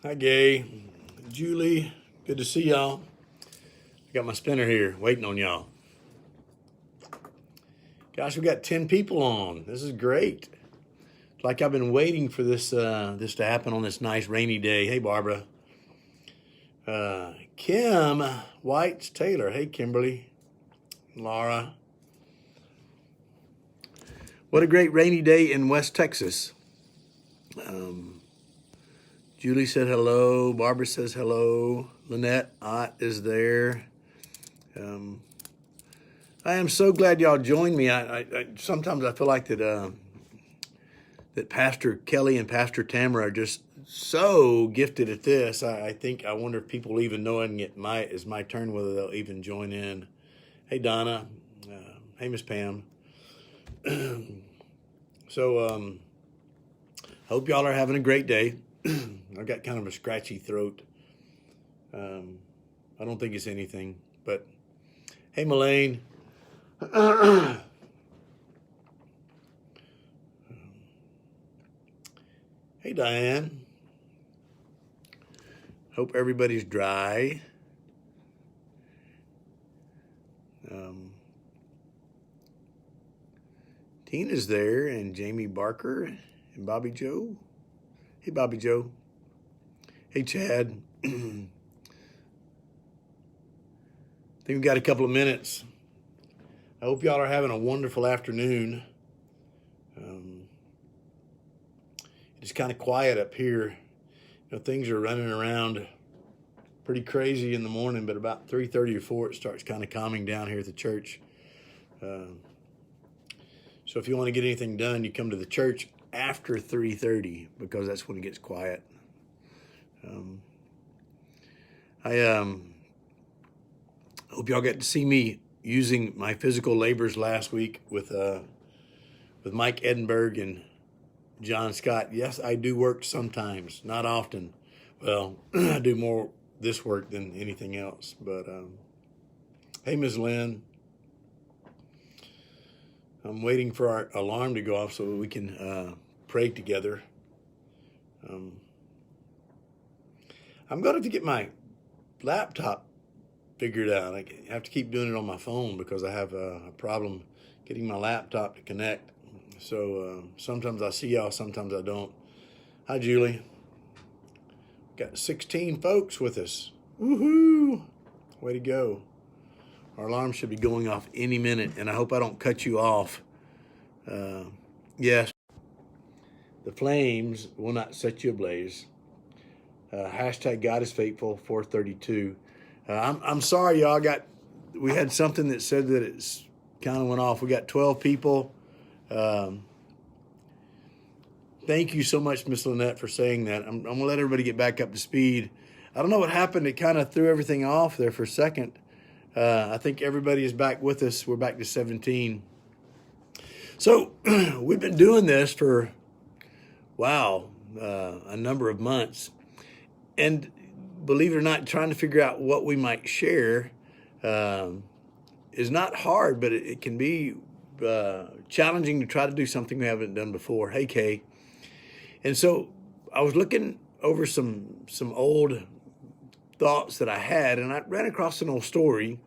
Hi, Gay. Julie, good to see y'all. I got my spinner here waiting on y'all. Gosh, we got 10 people on. This is great. It's like I've been waiting for this to happen on this nice rainy day. Hey, Barbara. Kim Whites Taylor. Hey, Kimberly. Laura. What a great rainy day in West Texas. Julie said hello. Barbara says hello. Lynette Ott is there. I am so glad y'all joined me. Sometimes I feel like that Pastor Kelly and Pastor Tamara are just so gifted at this. I wonder if people even knowing it's my turn, whether they'll even join in. Hey, Donna. Hey, Miss Pam. So hope y'all are having a great day. I've got kind of a scratchy throat. I don't think it's anything, but hey, Melaine. Hey, Diane. Hope everybody's dry. Tina's there, and Jamie Barker, and Bobby Joe. Hey, Bobby Joe. Hey, Chad. I think we've got a couple of minutes. I hope y'all are having a wonderful afternoon. It's kind of quiet up here. Things are running around pretty crazy in the morning, but about 3:30 or 4, it starts kind of calming down here at the church. So if you want to get anything done, you come to the church after 3:30 because that's when it gets quiet. I hope y'all got to see me using my physical labors last week with Mike Edinburgh and John Scott. Yes, I do work sometimes, not often. Well, I do more this work than anything else. But hey, Ms. Lynn. I'm waiting for our alarm to go off so we can pray together. I'm going to have to get my laptop figured out. I have to keep doing it on my phone because I have a problem getting my laptop to connect. So sometimes I see y'all, sometimes I don't. Hi, Julie. Got 16 folks with us. Woohoo! Way to go. Our alarm should be going off any minute, and I hope I don't cut you off. Yes, the flames will not set you ablaze. Hashtag God is faithful 432. I'm sorry, y'all. We had something that said that it's kind of went off. We got 12 people. Thank you so much, Miss Lynette, for saying that. I'm going to let everybody get back up to speed. I don't know what happened. It kind of threw everything off there for a second. I think everybody is back with us. We're back to 17. So we've been doing this for, a number of months. And believe it or not, trying to figure out what we might share is not hard, but it can be challenging to try to do something we haven't done before. Hey, Kay. And so I was looking over some old thoughts that I had, and I ran across an old story,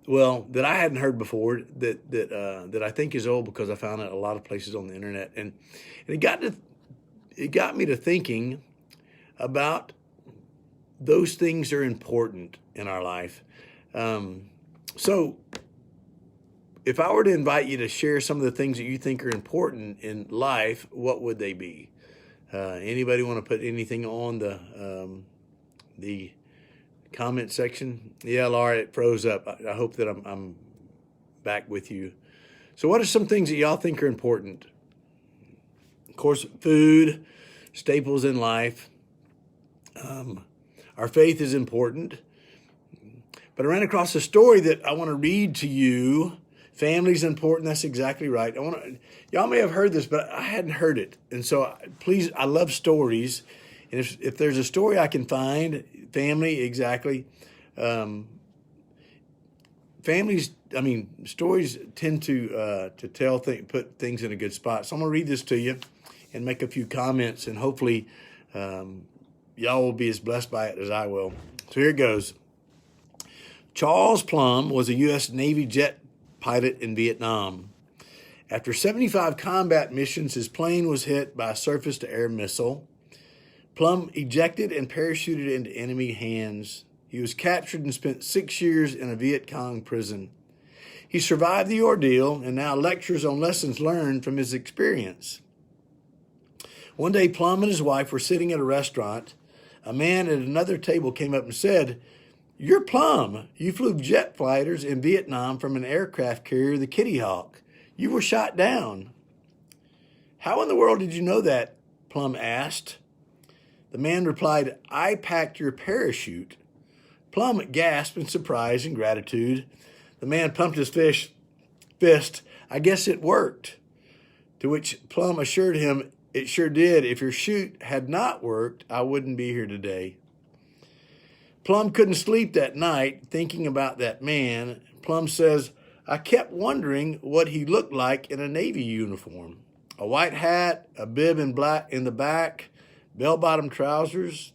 that I hadn't heard before, that I think is old because I found it a lot of places on the internet, and it got me to thinking about those things are important in our life. So if I were to invite you to share some of the things that you think are important in life, what would they be? Anybody want to put anything on the comment section? Yeah, Laura, it froze up. I hope that I'm back with you. So what are some things that y'all think are important? Of course, food, staples in life. Our faith is important. But I ran across a story that I want to read to you. Family's important. That's exactly right. Y'all may have heard this, but I hadn't heard it. And so please, I love stories. And if there's a story I can find, family, exactly. Stories tend to put things in a good spot. So I'm going to read this to you and make a few comments, and hopefully y'all will be as blessed by it as I will. So here it goes. Charles Plum was a U.S. Navy jet pilot in Vietnam. After 75 combat missions, his plane was hit by a surface-to-air missile. Plum ejected and parachuted into enemy hands. He was captured and spent 6 years in a Viet Cong prison. He survived the ordeal and now lectures on lessons learned from his experience. One day, Plum and his wife were sitting at a restaurant. A man at another table came up and said, "You're Plum. You flew jet fighters in Vietnam from an aircraft carrier, the Kitty Hawk. You were shot down." "How in the world did you know that?" Plum asked. The man replied, "I packed your parachute." Plum gasped in surprise and gratitude. The man pumped his fist. "I guess it worked." To which Plum assured him, "It sure did. If your chute had not worked, I wouldn't be here today." Plum couldn't sleep that night thinking about that man. Plum says, "I kept wondering what he looked like in a Navy uniform. A white hat, a bib in black in the back, bell-bottom trousers.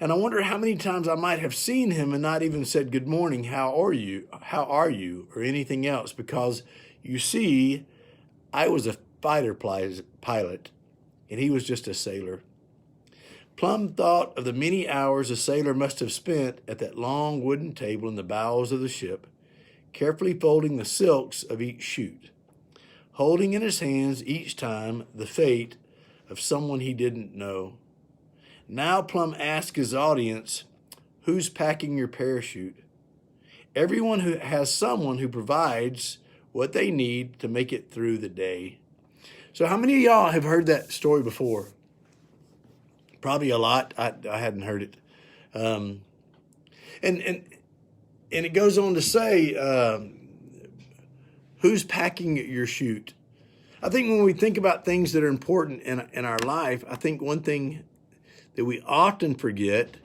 And I wonder how many times I might have seen him and not even said, 'Good morning, how are you, or anything else, because, you see, I was a fighter pilot, and he was just a sailor." Plum thought of the many hours a sailor must have spent at that long wooden table in the bows of the ship, carefully folding the silks of each chute, holding in his hands each time the fate of someone he didn't know. Now Plum asked his audience, "Who's packing your parachute?" Everyone who has someone who provides what they need to make it through the day. So how many of y'all have heard that story before? Probably a lot. I hadn't heard it. And it goes on to say, who's packing your chute? I think when we think about things that are important in our life, I think one thing that we often forget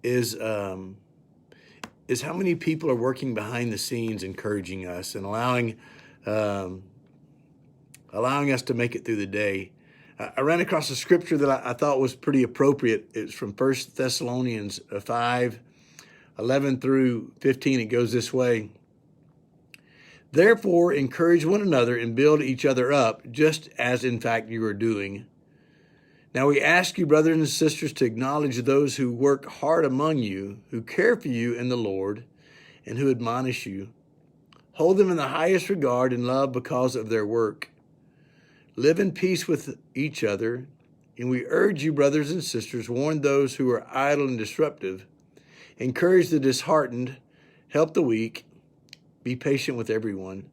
is how many people are working behind the scenes encouraging us and allowing us to make it through the day. I ran across a scripture that I thought was pretty appropriate. It's from 1 Thessalonians 5:11 through 15. It goes this way. "Therefore, encourage one another and build each other up, just as in fact you are doing. Now we ask you, brothers and sisters, to acknowledge those who work hard among you, who care for you in the Lord, and who admonish you. Hold them in the highest regard and love because of their work. Live in peace with each other, and we urge you, brothers and sisters, warn those who are idle and disruptive, encourage the disheartened, help the weak, be patient with everyone.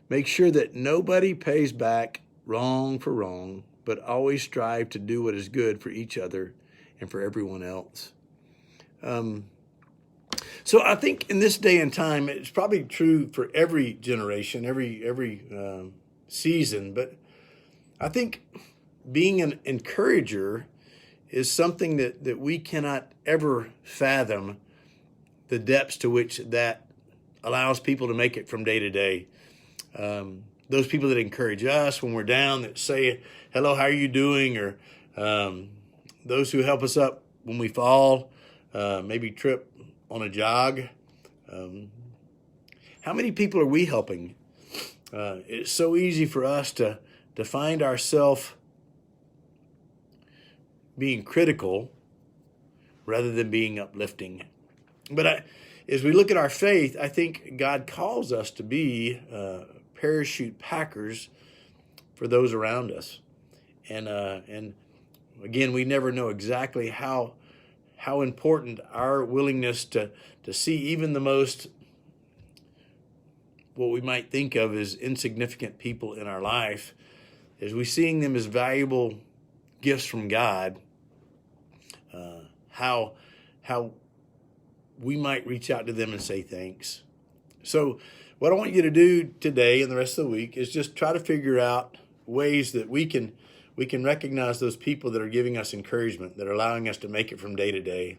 Make sure that nobody pays back wrong for wrong, but always strive to do what is good for each other and for everyone else." So I think in this day and time, it's probably true for every generation, every season, but I think being an encourager is something that we cannot ever fathom the depths to which that allows people to make it from day to day. Those people that encourage us when we're down, that say, "Hello, how are you doing?" Or those who help us up when we fall, maybe trip on a jog. How many people are we helping? It's so easy for us to find ourselves being critical rather than being uplifting. But as we look at our faith, I think God calls us to be parachute packers for those around us. And again, we never know exactly how important our willingness to see even the most, what we might think of as insignificant people in our life, as we seeing them as valuable gifts from God, how we might reach out to them and say thanks. So what I want you to do today and the rest of the week is just try to figure out ways that we can recognize those people that are giving us encouragement, that are allowing us to make it from day to day.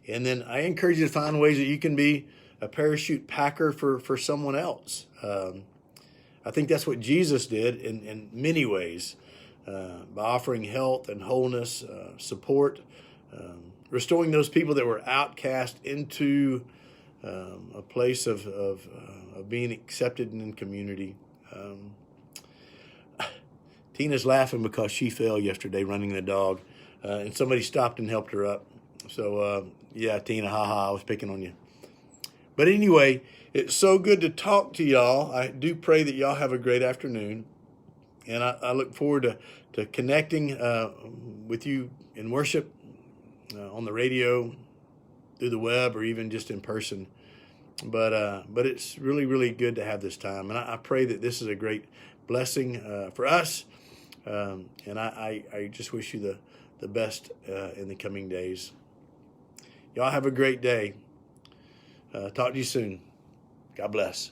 And then I encourage you to find ways that you can be a parachute packer for someone else. I think that's what Jesus did in many ways, by offering health and wholeness, support, restoring those people that were outcast into a place of being accepted in community. Tina's laughing because she fell yesterday running the dog, and somebody stopped and helped her up. So, yeah, Tina, haha, I was picking on you. But anyway, it's so good to talk to y'all. I do pray that y'all have a great afternoon. And I look forward to connecting with you in worship, on the radio, through the web, or even just in person. But it's really, really good to have this time. And I pray that this is a great blessing for us. And I just wish you the best in the coming days. Y'all have a great day. Talk to you soon. God bless.